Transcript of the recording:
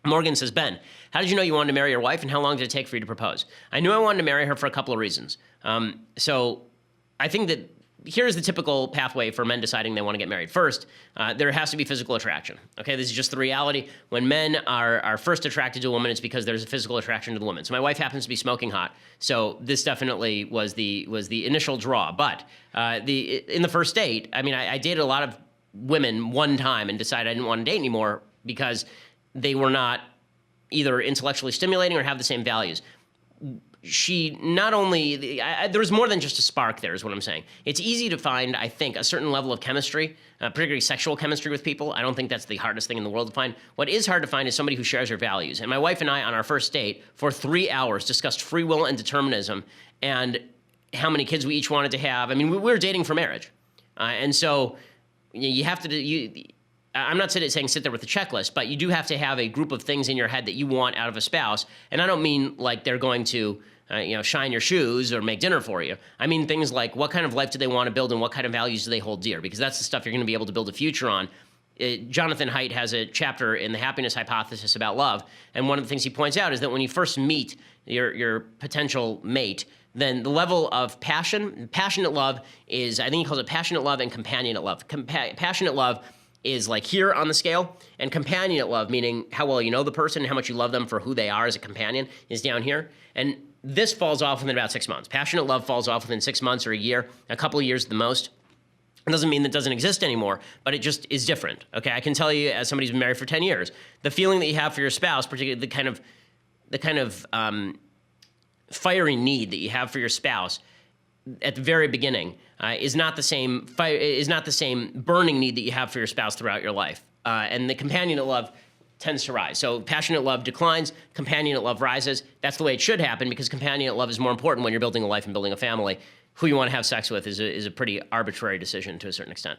Morgan says, Ben, how did you know you wanted to marry your wife, and how long did it take for you to propose? I knew I wanted to marry her for a couple of reasons. So I think that here's the typical pathway for men deciding they want to get married. First, there has to be physical attraction. Okay, this is just the reality. When men are first attracted to a woman, it's because there's a physical attraction to the woman. So my wife happens to be smoking hot, so this definitely was the initial draw. But in the first date, I mean, I dated a lot of women one time and decided I didn't want to date anymore because they were not either intellectually stimulating or have the same values. She not only, there was more than just a spark there is what I'm saying. It's easy to find, I think, a certain level of chemistry, particularly sexual chemistry with people. I don't think that's the hardest thing in the world to find. What is hard to find is somebody who shares your values. And my wife and I, on our first date, for 3 hours, discussed free will and determinism and how many kids we each wanted to have. I mean, we were dating for marriage. And so you have to, I'm not saying sit there with a checklist, but you do have to have a group of things in your head that you want out of a spouse. And I don't mean like they're going to shine your shoes or make dinner for you. I mean things like what kind of life do they want to build and what kind of values do they hold dear? Because that's the stuff you're going to be able to build a future on. Jonathan Haidt has a chapter in the Happiness Hypothesis about love. And one of the things he points out is that when you first meet your potential mate, then the level of passionate love is, I think he calls it passionate love and companionate love. Passionate love is like here on the scale, and companionate love, meaning how well you know the person, how much you love them for who they are as a companion, is down here. And this falls off within about 6 months. Passionate love falls off within 6 months or a year, a couple of years at the most. It doesn't mean that it doesn't exist anymore, but it just is different. Okay, I can tell you, as somebody who's been married for 10 years, the feeling that you have for your spouse, particularly the kind of fiery need that you have for your spouse at the very beginning is not the same burning need that you have for your spouse throughout your life. And the companionate love tends to rise. So passionate love declines, companionate love rises. That's the way it should happen, because companionate love is more important when you're building a life and building a family. Who you want to have sex with is a pretty arbitrary decision to a certain extent.